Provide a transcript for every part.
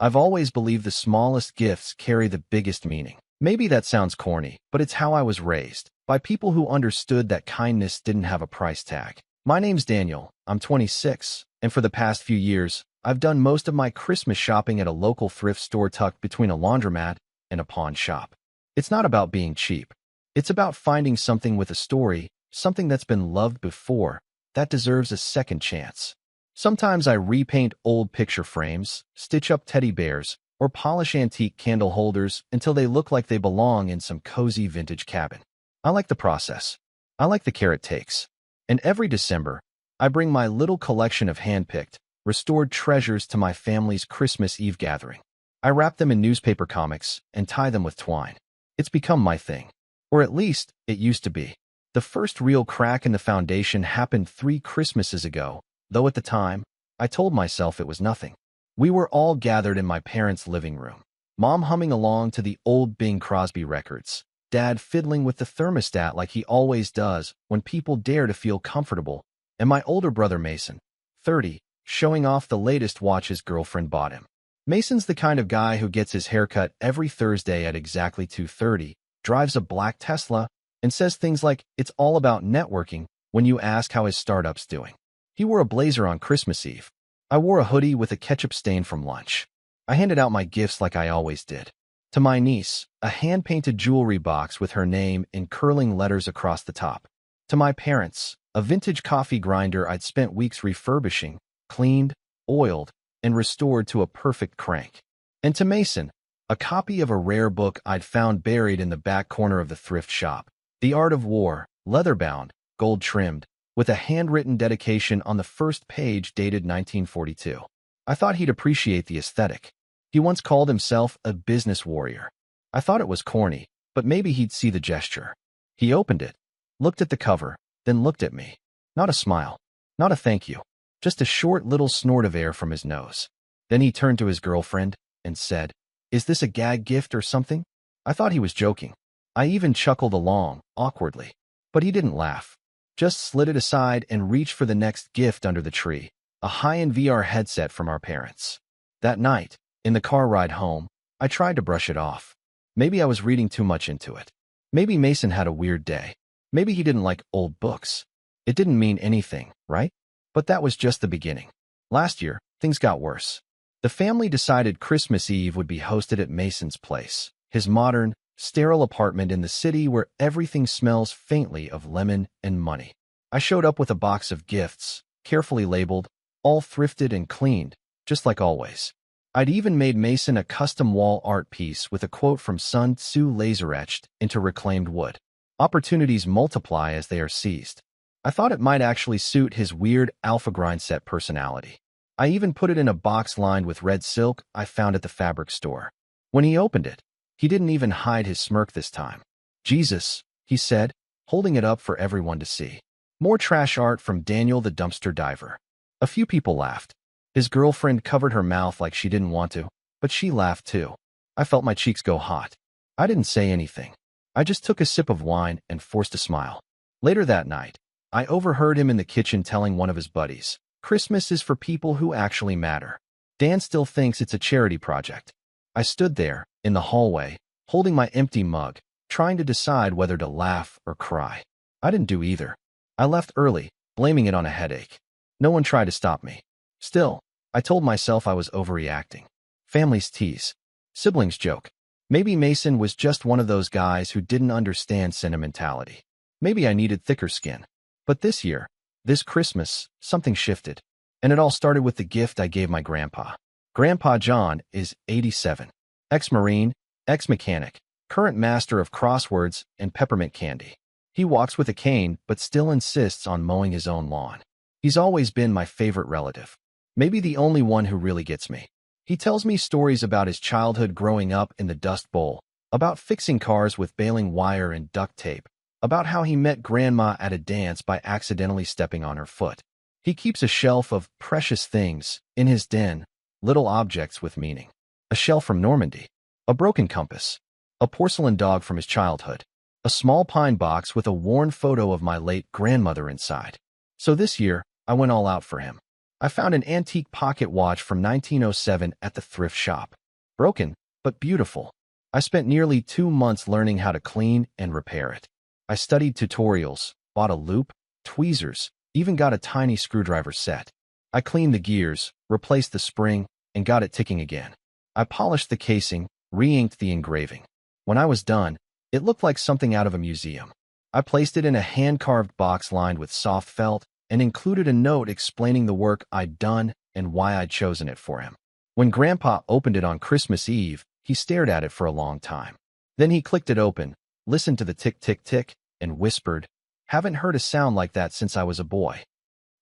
I've always believed the smallest gifts carry the biggest meaning. Maybe that sounds corny, but it's how I was raised, by people who understood that kindness didn't have a price tag. My name's Daniel, I'm 26, and for the past few years, I've done most of my Christmas shopping at a local thrift store tucked between a laundromat and a pawn shop. It's not about being cheap. It's about finding something with a story, something that's been loved before, that deserves a second chance. Sometimes I repaint old picture frames, stitch up teddy bears, or polish antique candle holders until they look like they belong in some cozy vintage cabin. I like the process. I like the care it takes. And every December, I bring my little collection of hand-picked, restored treasures to my family's Christmas Eve gathering. I wrap them in newspaper comics and tie them with twine. It's become my thing. Or at least, it used to be. The first real crack in the foundation happened 3 Christmases ago, though at the time, I told myself it was nothing. We were all gathered in my parents' living room. Mom humming along to the old Bing Crosby records. Dad fiddling with the thermostat like he always does when people dare to feel comfortable. And my older brother Mason, 30, showing off the latest watch his girlfriend bought him. Mason's the kind of guy who gets his haircut every Thursday at exactly 2:30, drives a black Tesla, and says things like, "It's all about networking," when you ask how his startup's doing. He wore a blazer on Christmas Eve. I wore a hoodie with a ketchup stain from lunch. I handed out my gifts like I always did. To my niece, a hand-painted jewelry box with her name in curling letters across the top. To my parents, a vintage coffee grinder I'd spent weeks refurbishing, cleaned, oiled, and restored to a perfect crank. And to Mason, a copy of a rare book I'd found buried in the back corner of the thrift shop. The Art of War, leather-bound, gold-trimmed, with a handwritten dedication on the first page dated 1942. I thought he'd appreciate the aesthetic. He once called himself a business warrior. I thought it was corny, but maybe he'd see the gesture. He opened it, looked at the cover, then looked at me. Not a smile, not a thank you, just a short little snort of air from his nose. Then he turned to his girlfriend and said, "Is this a gag gift or something?" I thought he was joking. I even chuckled along, awkwardly. But he didn't laugh. Just slid it aside and reached for the next gift under the tree, a high-end VR headset from our parents. That night, in the car ride home, I tried to brush it off. Maybe I was reading too much into it. Maybe Mason had a weird day. Maybe he didn't like old books. It didn't mean anything, right? But that was just the beginning. Last year, things got worse. The family decided Christmas Eve would be hosted at Mason's place, his modern, sterile apartment in the city where everything smells faintly of lemon and money. I showed up with a box of gifts, carefully labeled, all thrifted and cleaned, just like always. I'd even made Mason a custom wall art piece with a quote from Sun Tzu laser-etched into reclaimed wood. Opportunities multiply as they are seized. I thought it might actually suit his weird alpha grind set personality. I even put it in a box lined with red silk I found at the fabric store. When he opened it, he didn't even hide his smirk this time. "Jesus," he said, holding it up for everyone to see. More trash art from Daniel the dumpster diver. A few people laughed. His girlfriend covered her mouth like she didn't want to, but she laughed too. I felt my cheeks go hot. I didn't say anything. I just took a sip of wine and forced a smile. Later that night, I overheard him in the kitchen telling one of his buddies, "Christmas is for people who actually matter. Dan still thinks it's a charity project." I stood there, in the hallway, holding my empty mug, trying to decide whether to laugh or cry. I didn't do either. I left early, blaming it on a headache. No one tried to stop me. Still, I told myself I was overreacting. Families tease. Siblings joke. Maybe Mason was just one of those guys who didn't understand sentimentality. Maybe I needed thicker skin. But this year, this Christmas, something shifted. And it all started with the gift I gave my grandpa. Grandpa John is 87. Ex-Marine, ex-mechanic, current master of crosswords and peppermint candy. He walks with a cane but still insists on mowing his own lawn. He's always been my favorite relative. Maybe the only one who really gets me. He tells me stories about his childhood growing up in the Dust Bowl, about fixing cars with baling wire and duct tape, about how he met Grandma at a dance by accidentally stepping on her foot. He keeps a shelf of precious things in his den, little objects with meaning. A shell from Normandy, a broken compass, a porcelain dog from his childhood, a small pine box with a worn photo of my late grandmother inside. So this year, I went all out for him. I found an antique pocket watch from 1907 at the thrift shop. Broken, but beautiful. I spent nearly 2 months learning how to clean and repair it. I studied tutorials, bought a loop, tweezers, even got a tiny screwdriver set. I cleaned the gears, replaced the spring, and got it ticking again. I polished the casing, re-inked the engraving. When I was done, it looked like something out of a museum. I placed it in a hand-carved box lined with soft felt and included a note explaining the work I'd done and why I'd chosen it for him. When Grandpa opened it on Christmas Eve, he stared at it for a long time. Then he clicked it open, listened to the tick-tick-tick, and whispered, "Haven't heard a sound like that since I was a boy."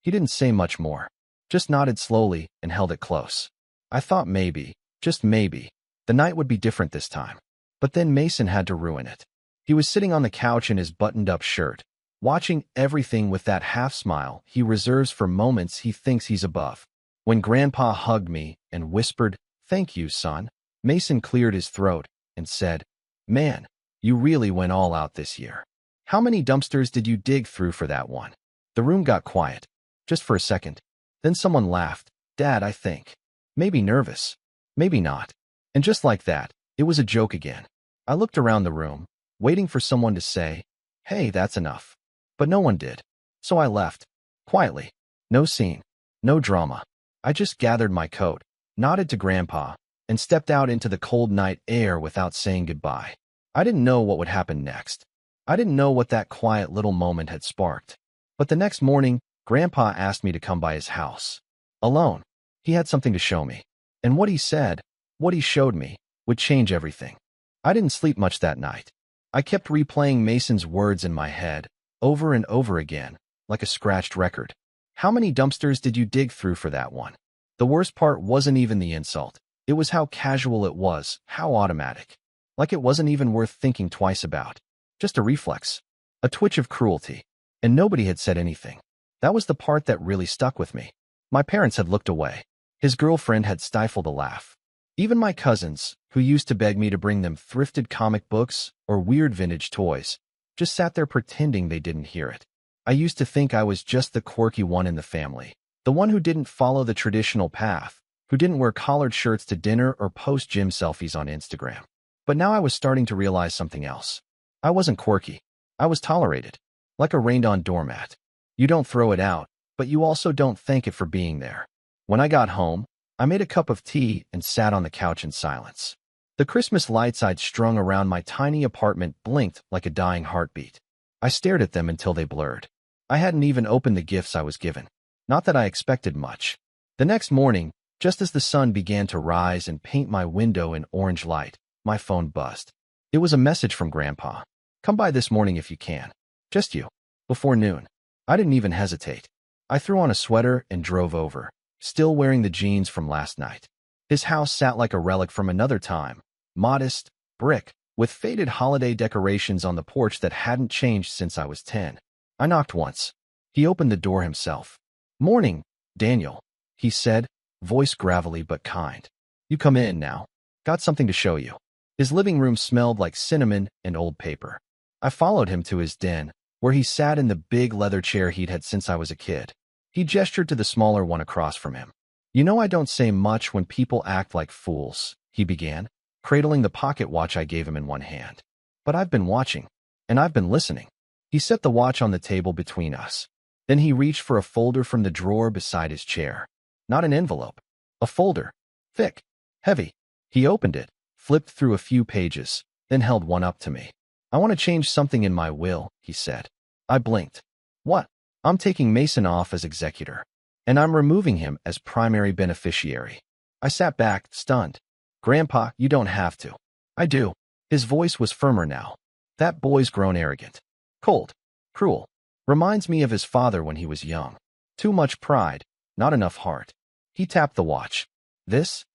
He didn't say much more, just nodded slowly and held it close. I thought maybe, just maybe, the night would be different this time. But then Mason had to ruin it. He was sitting on the couch in his buttoned-up shirt, watching everything with that half-smile he reserves for moments he thinks he's above. When Grandpa hugged me and whispered, "Thank you, son," Mason cleared his throat and said, "Man, you really went all out this year. How many dumpsters did you dig through for that one?" The room got quiet, just for a second. Then someone laughed. "Dad, I think." Maybe nervous, maybe not. And just like that, it was a joke again. I looked around the room, waiting for someone to say, "Hey, that's enough." But no one did. So I left, quietly. No scene, no drama. I just gathered my coat, nodded to Grandpa, and stepped out into the cold night air without saying goodbye. I didn't know what would happen next. I didn't know what that quiet little moment had sparked. But the next morning, Grandpa asked me to come by his house. Alone. He had something to show me. And what he said, what he showed me, would change everything. I didn't sleep much that night. I kept replaying Mason's words in my head, over and over again, like a scratched record. How many dumpsters did you dig through for that one? The worst part wasn't even the insult. It was how casual it was, how automatic. Like it wasn't even worth thinking twice about. Just a reflex. A twitch of cruelty. And nobody had said anything. That was the part that really stuck with me. My parents had looked away. His girlfriend had stifled a laugh. Even my cousins, who used to beg me to bring them thrifted comic books or weird vintage toys, just sat there pretending they didn't hear it. I used to think I was just the quirky one in the family, the one who didn't follow the traditional path, who didn't wear collared shirts to dinner or post gym selfies on Instagram. But now I was starting to realize something else. I wasn't quirky. I was tolerated, like a rained-on doormat. You don't throw it out, but you also don't thank it for being there. When I got home, I made a cup of tea and sat on the couch in silence. The Christmas lights I'd strung around my tiny apartment blinked like a dying heartbeat. I stared at them until they blurred. I hadn't even opened the gifts I was given. Not that I expected much. The next morning, just as the sun began to rise and paint my window in orange light, my phone buzzed. It was a message from Grandpa. "Come by this morning if you can. Just you. Before noon." I didn't even hesitate. I threw on a sweater and drove over, still wearing the jeans from last night. His house sat like a relic from another time, modest, brick, with faded holiday decorations on the porch that hadn't changed since I was 10. I knocked once. He opened the door himself. "Morning, Daniel," he said, voice gravelly but kind. "You come in now. Got something to show you." His living room smelled like cinnamon and old paper. I followed him to his den, where he sat in the big leather chair he'd had since I was a kid. He gestured to the smaller one across from him. "You know I don't say much when people act like fools," he began, cradling the pocket watch I gave him in one hand. "But I've been watching, and I've been listening." He set the watch on the table between us. Then he reached for a folder from the drawer beside his chair. Not an envelope. A folder. Thick. Heavy. He opened it, flipped through a few pages, then held one up to me. "I want to change something in my will," he said. I blinked. "What?" "I'm taking Mason off as executor, and I'm removing him as primary beneficiary." I sat back, stunned. "Grandpa, you don't have to." "I do." His voice was firmer now. "That boy's grown arrogant. Cold. Cruel. Reminds me of his father when he was young. Too much pride, not enough heart." He tapped the watch. This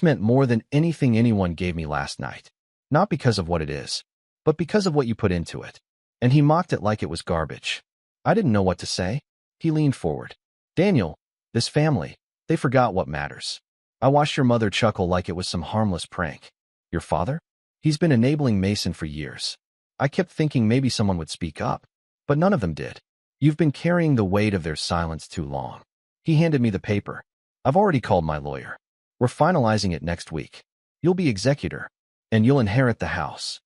meant more than anything anyone gave me last night. Not because of what it is, but because of what you put into it." And he mocked it like it was garbage. I didn't know what to say. He leaned forward. "Daniel, this family, they forgot what matters." I watched your mother chuckle like it was some harmless prank. "Your father? He's been enabling Mason for years." I kept thinking maybe someone would speak up, but none of them did. "You've been carrying the weight of their silence too long." He handed me the paper. I've already called my lawyer. We're finalizing it next week. You'll be executor, and you'll inherit the house.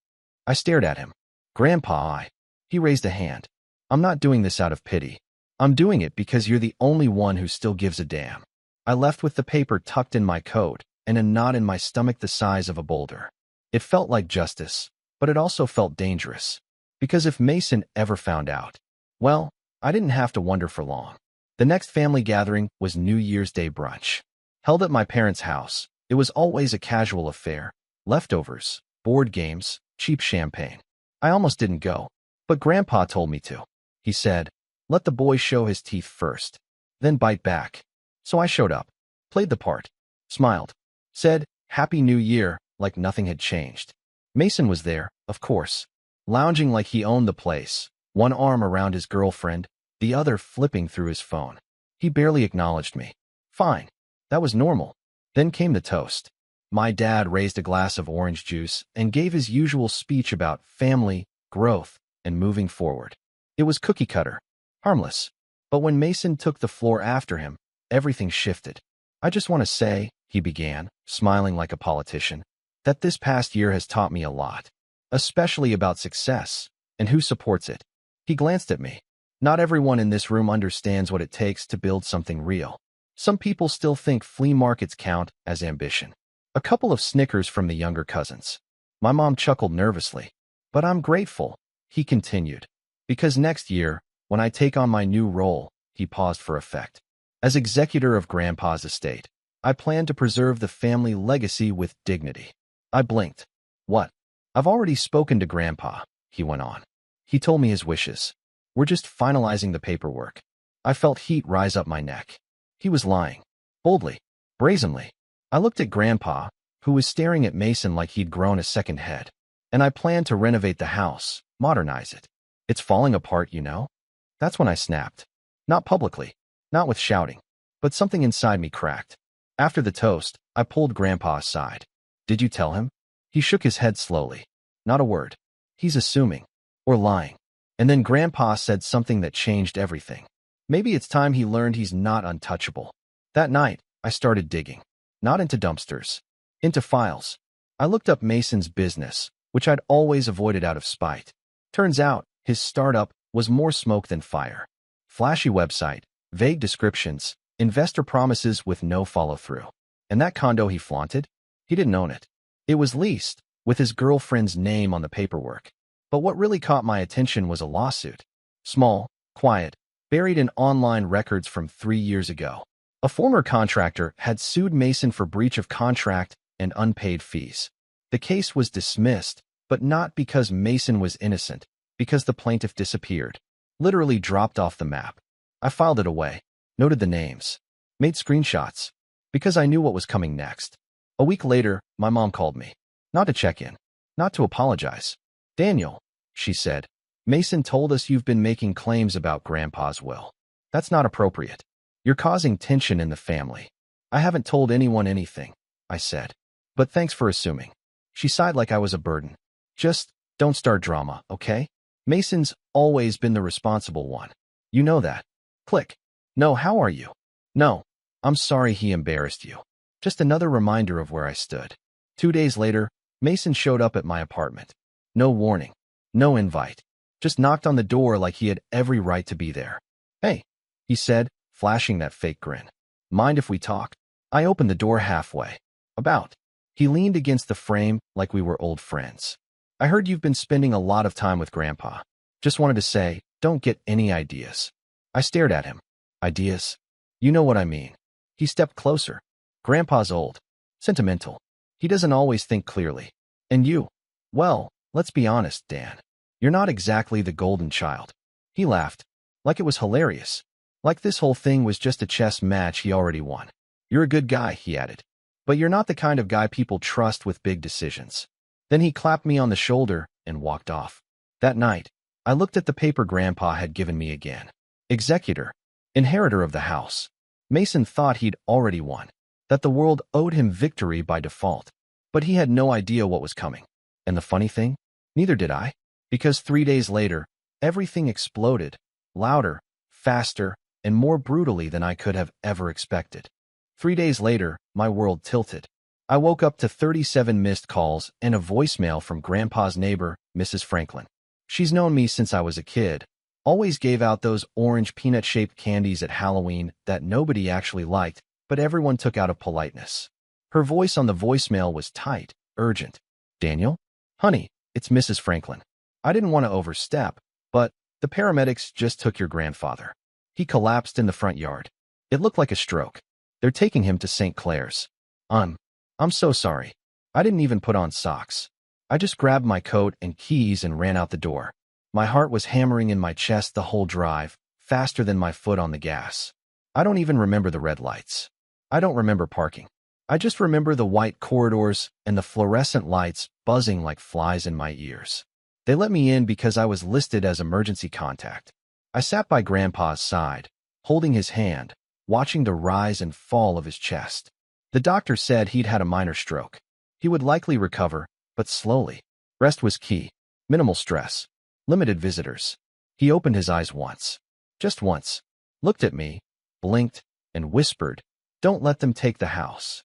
I stared at him. Grandpa, He raised a hand. I'm not doing this out of pity. I'm doing it because you're the only one who still gives a damn. I left with the paper tucked in my coat and a knot in my stomach the size of a boulder. It felt like justice, but it also felt dangerous. Because if Mason ever found out, well, I didn't have to wonder for long. The next family gathering was New Year's Day brunch. Held at my parents' house, it was always a casual affair. Leftovers, board games, cheap champagne. I almost didn't go, but Grandpa told me to. He said, let the boy show his teeth first, then bite back. So I showed up, played the part, smiled, said, Happy New Year, like nothing had changed. Mason was there, of course, lounging like he owned the place, one arm around his girlfriend, the other flipping through his phone. He barely acknowledged me. Fine. That was normal. Then came the toast. My dad raised a glass of orange juice and gave his usual speech about family, growth, and moving forward. It was cookie cutter, harmless. But when Mason took the floor after him, everything shifted. I just want to say, he began, smiling like a politician, that this past year has taught me a lot, especially about success and who supports it. He glanced at me. Not everyone in this room understands what it takes to build something real. Some people still think flea markets count as ambition. A couple of snickers from the younger cousins. My mom chuckled nervously. But I'm grateful, he continued, because next year, when I take on my new role, he paused for effect. As executor of Grandpa's estate, I plan to preserve the family legacy with dignity. I blinked. What? I've already spoken to Grandpa, he went on. He told me his wishes. We're just finalizing the paperwork. I felt heat rise up my neck. He was lying. Boldly. Brazenly. I looked at Grandpa, who was staring at Mason like he'd grown a second head. And I planned to renovate the house, modernize it. It's falling apart, you know? That's when I snapped. Not publicly. Not with shouting. But something inside me cracked. After the toast, I pulled Grandpa aside. Did you tell him? He shook his head slowly. Not a word. He's assuming. Or lying. And then Grandpa said something that changed everything. Maybe it's time he learned he's not untouchable. That night, I started digging. Not into dumpsters. Into files. I looked up Mason's business, which I'd always avoided out of spite. Turns out, his startup was more smoke than fire. Flashy website, vague descriptions, investor promises with no follow-through. And that condo he flaunted? He didn't own it. It was leased, with his girlfriend's name on the paperwork. But what really caught my attention was a lawsuit. Small, quiet, buried in online records from 3 years ago. A former contractor had sued Mason for breach of contract and unpaid fees. The case was dismissed, but not because Mason was innocent, because the plaintiff disappeared. Literally dropped off the map. I filed it away, noted the names, made screenshots, because I knew what was coming next. A week later, my mom called me. Not to check in, not to apologize. Daniel, she said, Mason told us you've been making claims about Grandpa's will. That's not appropriate. You're causing tension in the family. I haven't told anyone anything, I said. But thanks for assuming. She sighed like I was a burden. Just don't start drama, okay? Mason's always been the responsible one. You know that. Click. No, how are you? No, I'm sorry he embarrassed you. Just another reminder of where I stood. 2 days later, Mason showed up at my apartment. No warning. No invite. Just knocked on the door like he had every right to be there. Hey, he said, flashing that fake grin. Mind if we talk? I opened the door halfway. About. He leaned against the frame like we were old friends. I heard you've been spending a lot of time with Grandpa. Just wanted to say, don't get any ideas. I stared at him. Ideas? You know what I mean. He stepped closer. Grandpa's old. Sentimental. He doesn't always think clearly. And you? Well, let's be honest, Dan. You're not exactly the golden child. He laughed. Like it was hilarious. Like this whole thing was just a chess match he already won. You're a good guy, he added. But you're not the kind of guy people trust with big decisions. Then he clapped me on the shoulder and walked off. That night, I looked at the paper Grandpa had given me again. Executor. Inheritor of the house. Mason thought he'd already won. That the world owed him victory by default. But he had no idea what was coming. And the funny thing? Neither did I. Because 3 days later, everything exploded. Louder, faster, and more brutally than I could have ever expected. 3 days later, my world tilted. I woke up to 37 missed calls and a voicemail from Grandpa's neighbor, Mrs. Franklin. She's known me since I was a kid. Always gave out those orange peanut-shaped candies at Halloween that nobody actually liked, but everyone took out of politeness. Her voice on the voicemail was tight, urgent. "Daniel? Honey, it's Mrs. Franklin. I didn't want to overstep, but the paramedics just took your grandfather. He collapsed in the front yard. It looked like a stroke. They're taking him to St. Clair's. I'm so sorry. I didn't even put on socks. I just grabbed my coat and keys and ran out the door. My heart was hammering in my chest the whole drive, faster than my foot on the gas. I don't even remember the red lights. I don't remember parking. I just remember the white corridors and the fluorescent lights buzzing like flies in my ears. They let me in because I was listed as emergency contact. I sat by Grandpa's side, holding his hand, watching the rise and fall of his chest. The doctor said he'd had a minor stroke. He would likely recover, but slowly. Rest was key. Minimal stress. Limited visitors. He opened his eyes once. Just once. Looked at me, blinked, and whispered, "Don't let them take the house."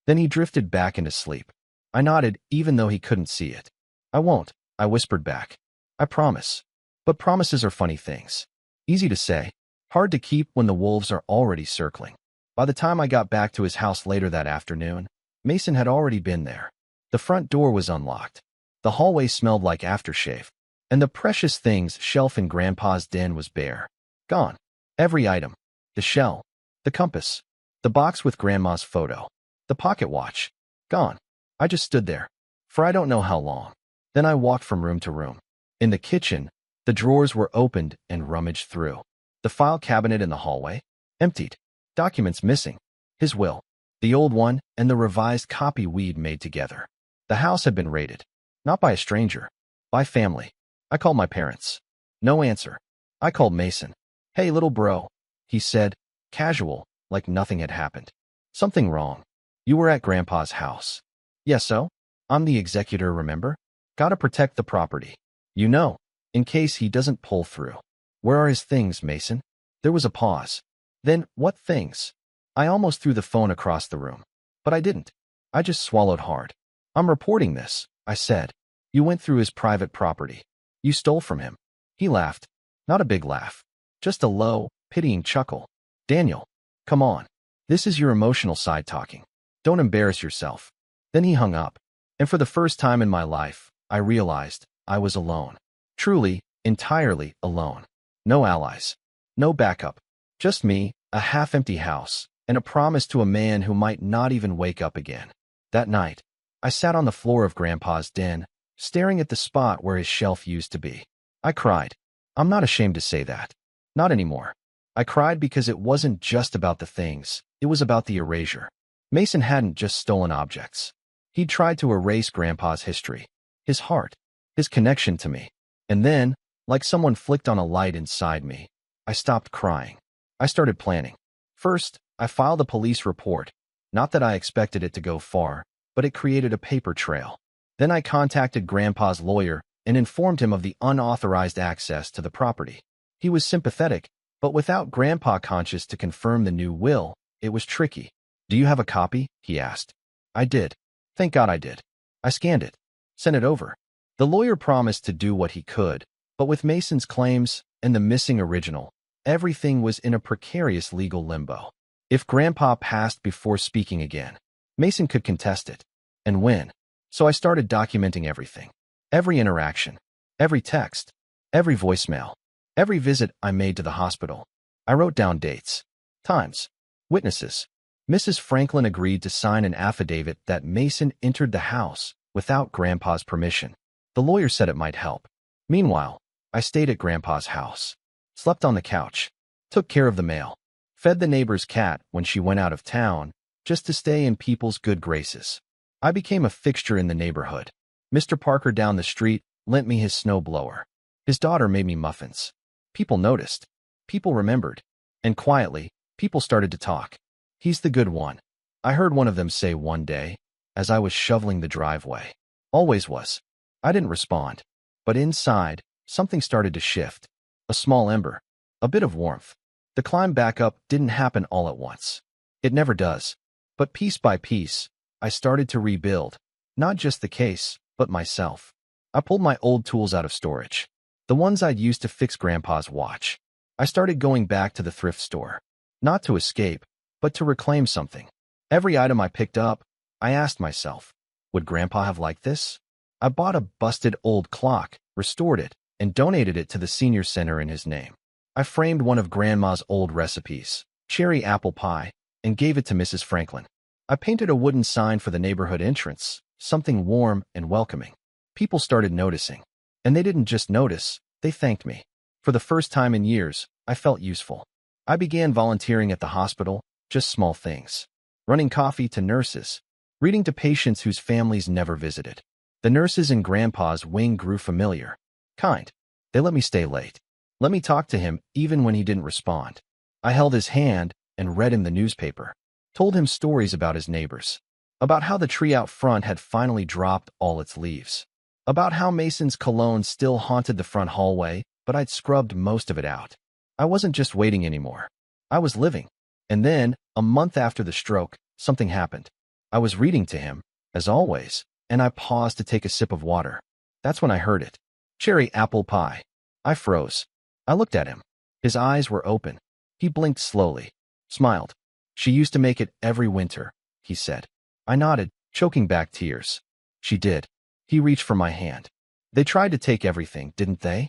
Then he drifted back into sleep. I nodded even though he couldn't see it. "I won't," I whispered back. "I promise." But promises are funny things. Easy to say, hard to keep when the wolves are already circling. By the time I got back to his house later that afternoon, Mason had already been there. The front door was unlocked. The hallway smelled like aftershave, and the precious things shelf in Grandpa's den was bare. Gone. Every item. The shell. The compass. The box with Grandma's photo. The pocket watch. Gone. I just stood there. For I don't know how long. Then I walked from room to room. In the kitchen, the drawers were opened and rummaged through. The file cabinet in the hallway? Emptied. Documents missing. His will. The old one and the revised copy we'd made together. The house had been raided. Not by a stranger. By family. I called my parents. No answer. I called Mason. "Hey, little bro," he said, casual, like nothing had happened. "Something wrong. You were at Grandpa's house." "Yes, so? I'm the executor, remember? Gotta protect the property. You know, in case he doesn't pull through." "Where are his things, Mason?" There was a pause. "Then, what things?" I almost threw the phone across the room. But I didn't. I just swallowed hard. "I'm reporting this," I said. "You went through his private property. You stole from him." He laughed. Not a big laugh. Just a low, pitying chuckle. "Daniel, come on. This is your emotional side talking. Don't embarrass yourself." Then he hung up. And for the first time in my life, I realized I was alone. Truly, entirely alone. No allies. No backup. Just me, a half-empty house, and a promise to a man who might not even wake up again. That night, I sat on the floor of Grandpa's den, staring at the spot where his shelf used to be. I cried. I'm not ashamed to say that. Not anymore. I cried because it wasn't just about the things, it was about the erasure. Mason hadn't just stolen objects. He'd tried to erase Grandpa's history, his heart, his connection to me. And then, like someone flicked on a light inside me, I stopped crying. I started planning. First, I filed a police report. Not that I expected it to go far, but it created a paper trail. Then I contacted Grandpa's lawyer and informed him of the unauthorized access to the property. He was sympathetic, but without Grandpa conscious to confirm the new will, it was tricky. "Do you have a copy?" he asked. I did. Thank God I did. I scanned it. Sent it over. The lawyer promised to do what he could, but with Mason's claims and the missing original, everything was in a precarious legal limbo. If Grandpa passed before speaking again, Mason could contest it and win. So I started documenting everything. Every interaction, every text, every voicemail, every visit I made to the hospital. I wrote down dates, times, witnesses. Mrs. Franklin agreed to sign an affidavit that Mason entered the house without Grandpa's permission. The lawyer said it might help. Meanwhile, I stayed at Grandpa's house, slept on the couch, took care of the mail, fed the neighbor's cat when she went out of town, just to stay in people's good graces. I became a fixture in the neighborhood. Mr. Parker down the street lent me his snowblower. His daughter made me muffins. People noticed. People remembered. And quietly, people started to talk. "He's the good one," I heard one of them say one day, as I was shoveling the driveway. Always was. I didn't respond. But inside, something started to shift. A small ember. A bit of warmth. The climb back up didn't happen all at once. It never does. But piece by piece, I started to rebuild, not just the case, but myself. I pulled my old tools out of storage, the ones I'd used to fix Grandpa's watch. I started going back to the thrift store, not to escape, but to reclaim something. Every item I picked up, I asked myself, would Grandpa have liked this? I bought a busted old clock, restored it, and donated it to the senior center in his name. I framed one of Grandma's old recipes, cherry apple pie, and gave it to Mrs. Franklin. I painted a wooden sign for the neighborhood entrance, something warm and welcoming. People started noticing. And they didn't just notice, they thanked me. For the first time in years, I felt useful. I began volunteering at the hospital, just small things. Running coffee to nurses, reading to patients whose families never visited. The nurses in Grandpa's wing grew familiar, kind. They let me stay late. Let me talk to him even when he didn't respond. I held his hand and read him the newspaper. Told him stories about his neighbors. About how the tree out front had finally dropped all its leaves. About how Mason's cologne still haunted the front hallway, but I'd scrubbed most of it out. I wasn't just waiting anymore. I was living. And then, a month after the stroke, something happened. I was reading to him, as always, and I paused to take a sip of water. That's when I heard it. Cherry apple pie. I froze. I looked at him. His eyes were open. He blinked slowly, smiled. She used to make it every winter, he said. I nodded, choking back tears. She did. He reached for my hand. They tried to take everything, didn't they?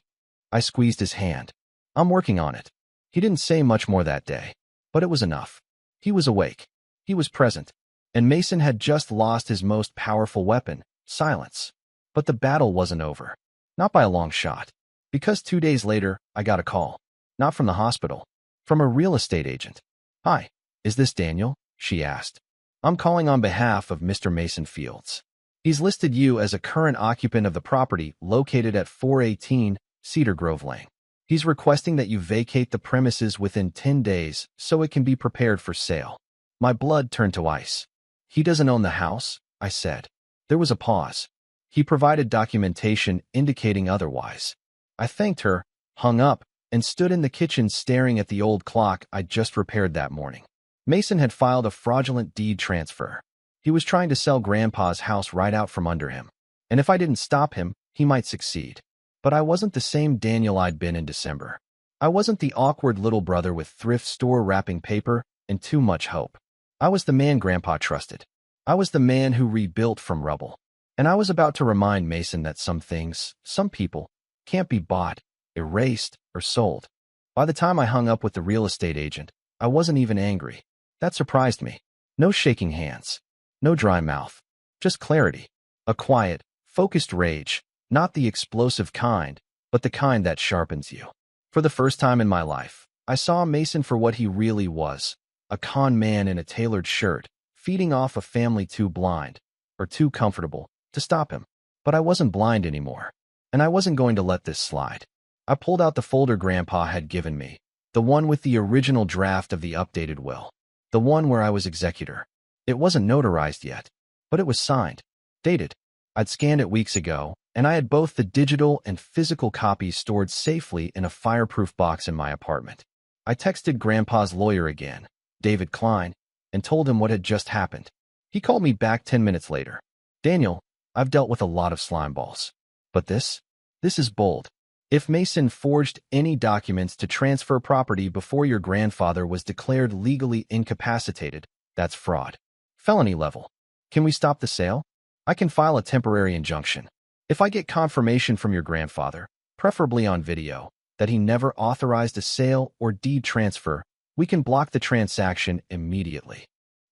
I squeezed his hand. I'm working on it. He didn't say much more that day, but it was enough. He was awake. He was present. And Mason had just lost his most powerful weapon, silence. But the battle wasn't over. Not by a long shot. Because 2 days later, I got a call. Not from the hospital. From a real estate agent. Hi, is this Daniel? She asked. I'm calling on behalf of Mr. Mason Fields. He's listed you as a current occupant of the property located at 418 Cedar Grove Lane. He's requesting that you vacate the premises within 10 days so it can be prepared for sale. My blood turned to ice. He doesn't own the house, I said. There was a pause. He provided documentation indicating otherwise. I thanked her, hung up, and stood in the kitchen staring at the old clock I'd just repaired that morning. Mason had filed a fraudulent deed transfer. He was trying to sell Grandpa's house right out from under him. And if I didn't stop him, he might succeed. But I wasn't the same Daniel I'd been in December. I wasn't the awkward little brother with thrift store wrapping paper and too much hope. I was the man Grandpa trusted. I was the man who rebuilt from rubble. And I was about to remind Mason that some things, some people, can't be bought, erased, or sold. By the time I hung up with the real estate agent, I wasn't even angry. That surprised me. No shaking hands. No dry mouth. Just clarity. A quiet, focused rage. Not the explosive kind, but the kind that sharpens you. For the first time in my life, I saw Mason for what he really was. A con man in a tailored shirt, feeding off a family too blind, or too comfortable, to stop him. But I wasn't blind anymore. And I wasn't going to let this slide. I pulled out the folder Grandpa had given me, the one with the original draft of the updated will, the one where I was executor. It wasn't notarized yet, but it was signed, dated. I'd scanned it weeks ago, and I had both the digital and physical copies stored safely in a fireproof box in my apartment. I texted Grandpa's lawyer again, David Klein, and told him what had just happened. He called me back 10 minutes later. Daniel, I've dealt with a lot of slime balls. But this is bold. If Mason forged any documents to transfer property before your grandfather was declared legally incapacitated, that's fraud. Felony level. Can we stop the sale? I can file a temporary injunction. If I get confirmation from your grandfather, preferably on video, that he never authorized a sale or deed transfer, we can block the transaction immediately.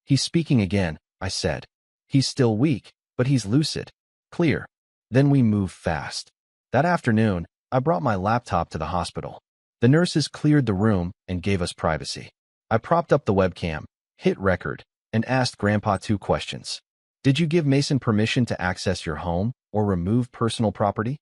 He's speaking again, I said. He's still weak, but he's lucid, clear. Then we move fast. That afternoon, I brought my laptop to the hospital. The nurses cleared the room and gave us privacy. I propped up the webcam, hit record, and asked Grandpa 2 questions. Did you give Mason permission to access your home or remove personal property?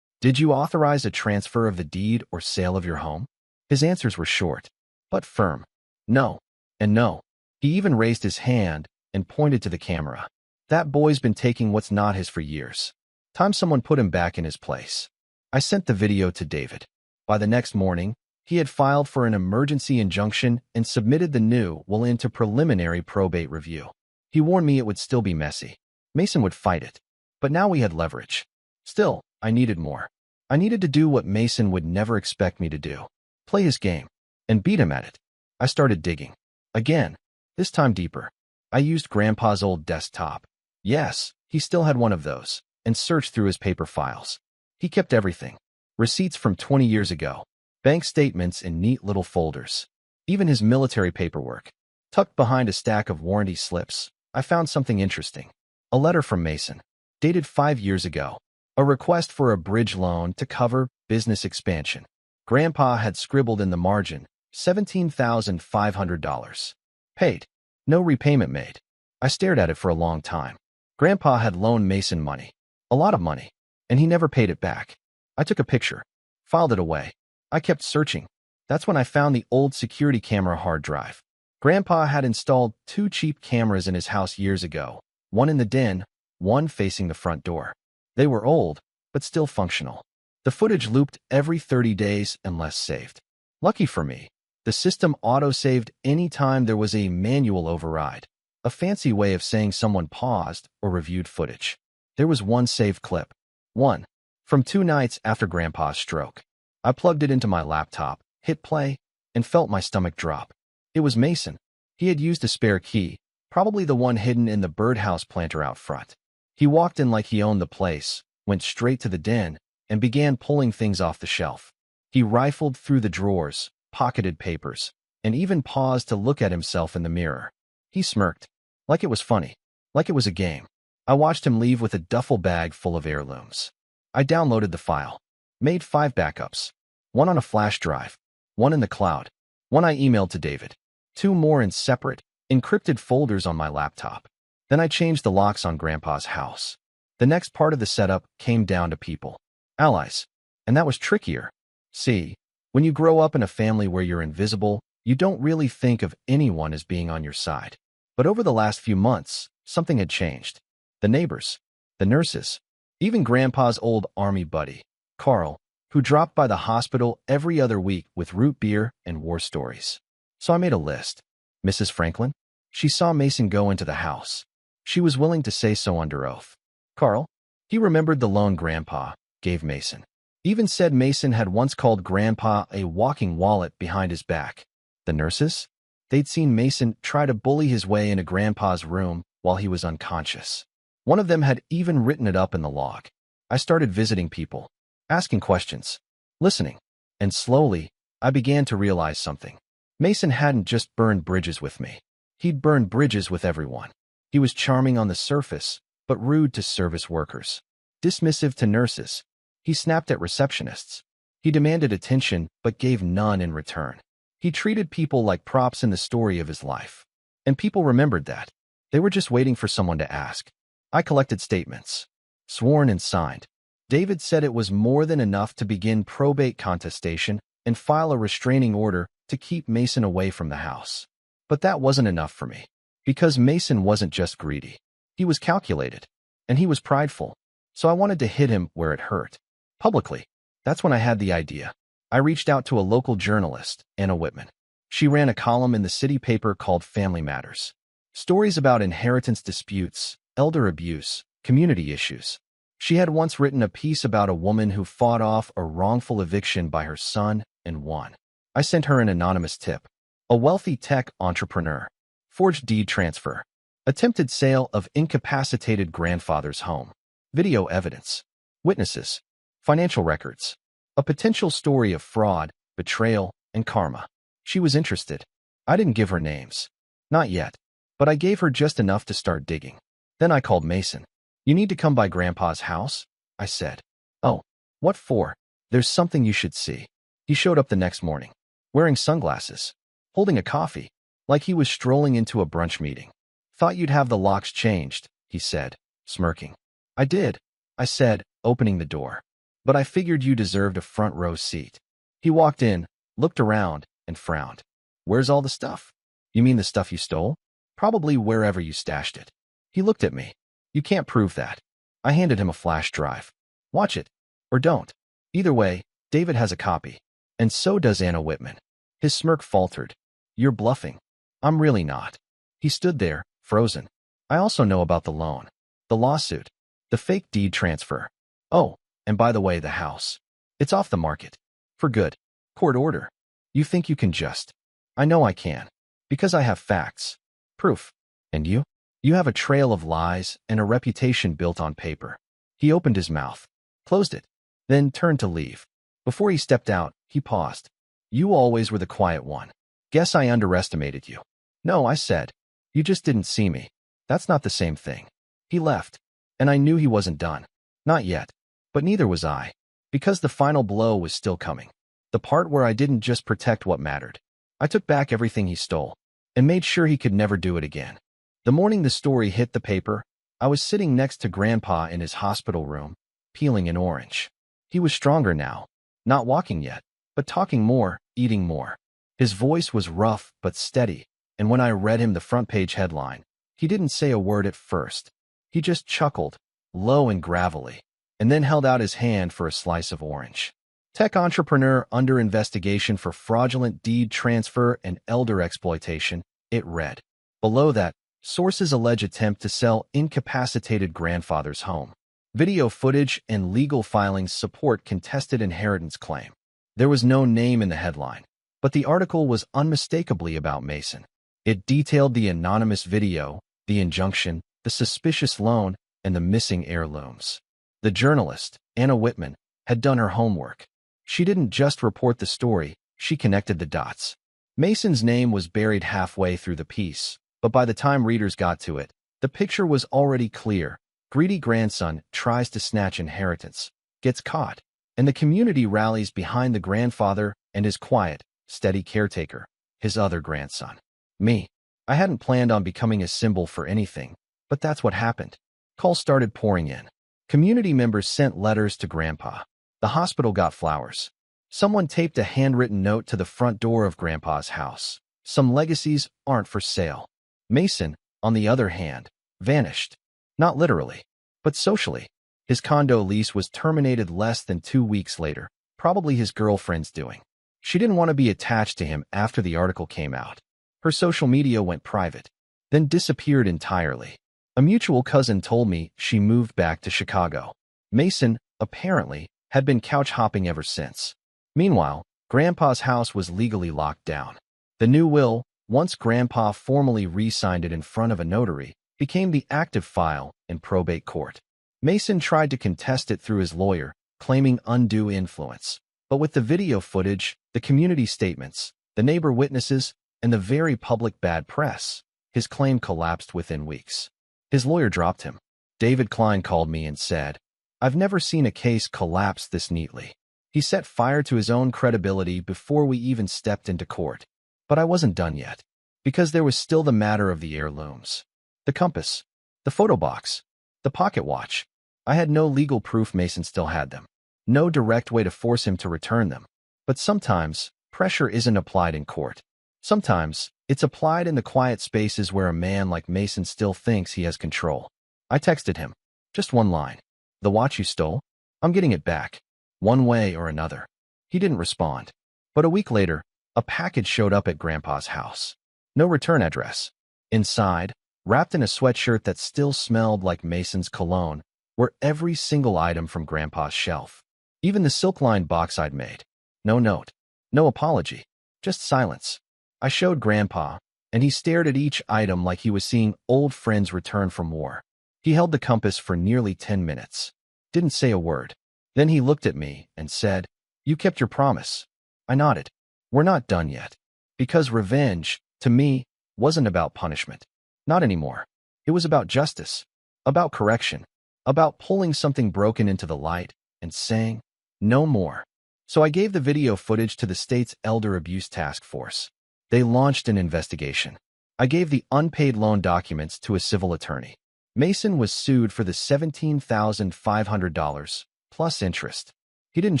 Did you authorize a transfer of the deed or sale of your home? His answers were short, but firm. No, and no. He even raised his hand and pointed to the camera. That boy's been taking what's not his for years. Time someone put him back in his place. I sent the video to David. By the next morning, He had filed for an emergency injunction and submitted the new will into preliminary probate review. He warned me it would still be messy. Mason would fight it. But now we had leverage. Still, I needed more. I needed to do what Mason would never expect me to do. Play his game. And beat him at it. I started digging. Again. This time deeper. I used Grandpa's old desktop. Yes, he still had one of those. And searched through his paper files. He kept everything. Receipts from 20 years ago. Bank statements in neat little folders. Even his military paperwork. Tucked behind a stack of warranty slips, I found something interesting. A letter from Mason. Dated 5 years ago. A request for a bridge loan to cover business expansion. Grandpa had scribbled in the margin, $17,500. Paid. No repayment made. I stared at it for a long time. Grandpa had loaned Mason money. A lot of money. And he never paid it back. I took a picture. Filed it away. I kept searching. That's when I found the old security camera hard drive. Grandpa had installed 2 cheap cameras in his house years ago. One in the den, one facing the front door. They were old, but still functional. The footage looped every 30 days unless saved. Lucky for me, the system auto-saved any time there was a manual override, a fancy way of saying someone paused or reviewed footage. There was one saved clip. One. From 2 nights after Grandpa's stroke. I plugged it into my laptop, hit play, and felt my stomach drop. It was Mason. He had used a spare key, probably the one hidden in the birdhouse planter out front. He walked in like he owned the place, went straight to the den, and began pulling things off the shelf. He rifled through the drawers, pocketed papers, and even paused to look at himself in the mirror. He smirked, like it was funny, like it was a game. I watched him leave with a duffel bag full of heirlooms. I downloaded the file, made 5 backups, one on a flash drive, one in the cloud, one I emailed to David, 2 more in separate, encrypted folders on my laptop. Then I changed the locks on Grandpa's house. The next part of the setup came down to people. Allies. And that was trickier. See, when you grow up in a family where you're invisible, you don't really think of anyone as being on your side. But over the last few months, something had changed. The neighbors, the nurses, even Grandpa's old army buddy, Carl, who dropped by the hospital every other week with root beer and war stories. So I made a list. Mrs. Franklin? She saw Mason go into the house. She was willing to say so under oath. Carl? He remembered the loan Grandpa gave Mason. Even said Mason had once called Grandpa a walking wallet behind his back. The nurses? They'd seen Mason try to bully his way into Grandpa's room while he was unconscious. One of them had even written it up in the log. I started visiting people, asking questions, listening, and slowly, I began to realize something. Mason hadn't just burned bridges with me. He'd burned bridges with everyone. He was charming on the surface, but rude to service workers. Dismissive to nurses. He snapped at receptionists. He demanded attention, but gave none in return. He treated people like props in the story of his life. And people remembered that. They were just waiting for someone to ask. I collected statements. Sworn and signed. David said it was more than enough to begin probate contestation and file a restraining order to keep Mason away from the house. But that wasn't enough for me. Because Mason wasn't just greedy. He was calculated. And he was prideful. So I wanted to hit him where it hurt. Publicly. That's when I had the idea. I reached out to a local journalist, Anna Whitman. She ran a column in the city paper called Family Matters. Stories about inheritance disputes, elder abuse, community issues. She had once written a piece about a woman who fought off a wrongful eviction by her son and won. I sent her an anonymous tip. A wealthy tech entrepreneur. Forged deed transfer. Attempted sale of incapacitated grandfather's home. Video evidence. Witnesses. Financial records. A potential story of fraud, betrayal, and karma. She was interested. I didn't give her names. Not yet. But I gave her just enough to start digging. Then I called Mason. You need to come by Grandpa's house? I said. Oh, what for? There's something you should see. He showed up the next morning. Wearing sunglasses. Holding a coffee. Like he was strolling into a brunch meeting. Thought you'd have the locks changed, he said, smirking. I did, I said, opening the door. But I figured you deserved a front row seat. He walked in, looked around, and frowned. Where's all the stuff? You mean the stuff you stole? Probably wherever you stashed it. He looked at me. You can't prove that. I handed him a flash drive. Watch it. Or don't. Either way, David has a copy. And so does Anna Whitman. His smirk faltered. You're bluffing. I'm really not. He stood there, frozen. I also know about the loan, the lawsuit, the fake deed transfer. Oh, and by the way, the house. It's off the market. For good. Court order. You think you can just... I know I can. Because I have facts. Proof. And you? You have a trail of lies and a reputation built on paper. He opened his mouth, closed it, then turned to leave. Before he stepped out, he paused. You always were the quiet one. Guess I underestimated you. No, I said. You just didn't see me. That's not the same thing. He left, and I knew he wasn't done. Not yet. But neither was I. Because the final blow was still coming. The part where I didn't just protect what mattered. I took back everything he stole, and made sure he could never do it again. The morning the story hit the paper, I was sitting next to Grandpa in his hospital room, peeling an orange. He was stronger now, not walking yet, but talking more, eating more. His voice was rough but steady, and when I read him the front page headline, he didn't say a word at first. He just chuckled, low and gravelly, and then held out his hand for a slice of orange. Tech entrepreneur under investigation for fraudulent deed transfer and elder exploitation, it read. Below that, sources allege attempt to sell incapacitated grandfather's home. Video footage and legal filings support contested inheritance claim. There was no name in the headline, but the article was unmistakably about Mason. It detailed the anonymous video, the injunction, the suspicious loan, and the missing heirlooms. The journalist, Anna Whitman, had done her homework. She didn't just report the story, she connected the dots. Mason's name was buried halfway through the piece, but by the time readers got to it, the picture was already clear. Greedy grandson tries to snatch inheritance, gets caught, and the community rallies behind the grandfather and his quiet, steady caretaker, his other grandson. Me. I hadn't planned on becoming a symbol for anything, but that's what happened. Calls started pouring in. Community members sent letters to Grandpa. The hospital got flowers. Someone taped a handwritten note to the front door of Grandpa's house. Some legacies aren't for sale. Mason, on the other hand, vanished. Not literally, but socially. His condo lease was terminated less than 2 weeks later, probably his girlfriend's doing. She didn't want to be attached to him after the article came out. Her social media went private, then disappeared entirely. A mutual cousin told me she moved back to Chicago. Mason, apparently, had been couch hopping ever since. Meanwhile, Grandpa's house was legally locked down. The new will, once Grandpa formally re-signed it in front of a notary, became the active file in probate court. Mason tried to contest it through his lawyer, claiming undue influence. But with the video footage, the community statements, the neighbor witnesses, and the very public bad press, his claim collapsed within weeks. His lawyer dropped him. David Klein called me and said, I've never seen a case collapse this neatly. He set fire to his own credibility before we even stepped into court. But I wasn't done yet, because there was still the matter of the heirlooms. The compass, the photo box, the pocket watch. I had no legal proof Mason still had them. No direct way to force him to return them. But sometimes, pressure isn't applied in court. Sometimes, it's applied in the quiet spaces where a man like Mason still thinks he has control. I texted him. Just one line. The watch you stole? I'm getting it back. One way or another. He didn't respond. But a week later, a package showed up at Grandpa's house. No return address. Inside, wrapped in a sweatshirt that still smelled like Mason's cologne, were every single item from Grandpa's shelf. Even the silk-lined box I'd made. No note. No apology. Just silence. I showed Grandpa, and he stared at each item like he was seeing old friends return from war. He held the compass for nearly 10 minutes. Didn't say a word. Then he looked at me and said, You kept your promise. I nodded. We're not done yet. Because revenge, to me, wasn't about punishment. Not anymore. It was about justice. About correction. About pulling something broken into the light and saying, no more. So I gave the video footage to the state's Elder Abuse Task Force. They launched an investigation. I gave the unpaid loan documents to a civil attorney. Mason was sued for the $17,500 plus interest. He didn't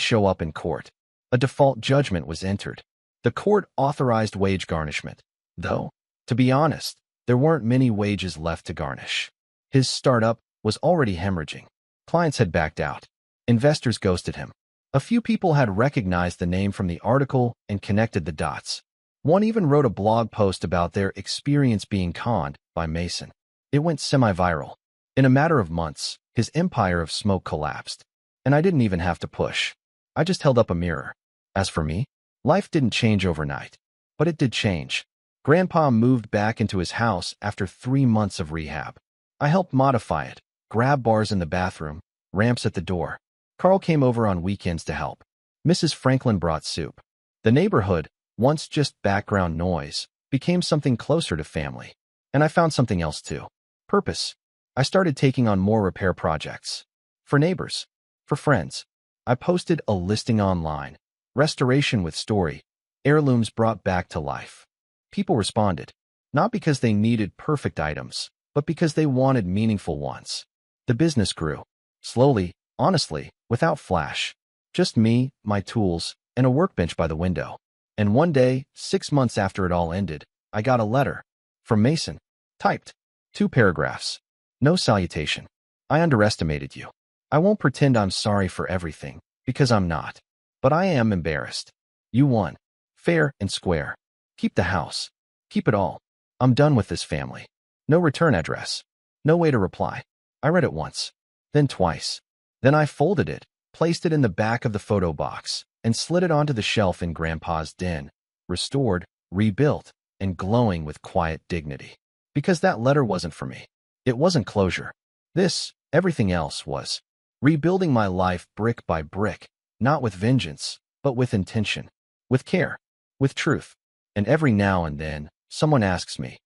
show up in court. A default judgment was entered. The court authorized wage garnishment, though, to be honest, there weren't many wages left to garnish. His startup was already hemorrhaging. Clients had backed out. Investors ghosted him. A few people had recognized the name from the article and connected the dots. One even wrote a blog post about their experience being conned by Mason. It went semi-viral. In a matter of months, his empire of smoke collapsed. And I didn't even have to push. I just held up a mirror. As for me, life didn't change overnight. But it did change. Grandpa moved back into his house after 3 months of rehab. I helped modify it, grab bars in the bathroom, ramps at the door. Carl came over on weekends to help. Mrs. Franklin brought soup. The neighborhood, once just background noise, became something closer to family. And I found something else too. Purpose. I started taking on more repair projects. For neighbors. For friends. I posted a listing online. Restoration with story. Heirlooms brought back to life. People responded. Not because they needed perfect items, but because they wanted meaningful ones. The business grew. Slowly, honestly, without flash. Just me, my tools, and a workbench by the window. And one day, 6 months after it all ended, I got a letter. From Mason. Typed. 2 paragraphs. No salutation. I underestimated you. I won't pretend I'm sorry for everything, because I'm not. But I am embarrassed. You won. Fair and square. Keep the house. Keep it all. I'm done with this family. No return address. No way to reply. I read it once. Then twice. Then I folded it, placed it in the back of the photo box, and slid it onto the shelf in Grandpa's den, restored, rebuilt, and glowing with quiet dignity. Because that letter wasn't for me. It wasn't closure. This, everything else, was. Rebuilding my life brick by brick, not with vengeance, but with intention. With care. With truth. And every now and then, someone asks me,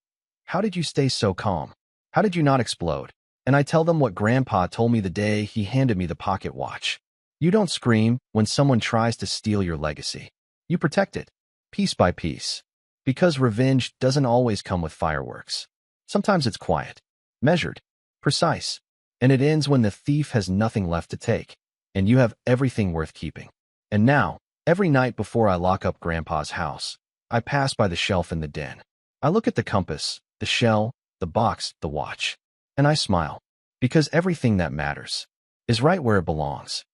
how did you stay so calm? How did you not explode? And I tell them what Grandpa told me the day he handed me the pocket watch. You don't scream when someone tries to steal your legacy. You protect it, piece by piece. Because revenge doesn't always come with fireworks. Sometimes it's quiet, measured, precise, and it ends when the thief has nothing left to take, and you have everything worth keeping. And now, every night before I lock up Grandpa's house, I pass by the shelf in the den. I look at the compass, the shell, the box, the watch, and I smile, because everything that matters is right where it belongs.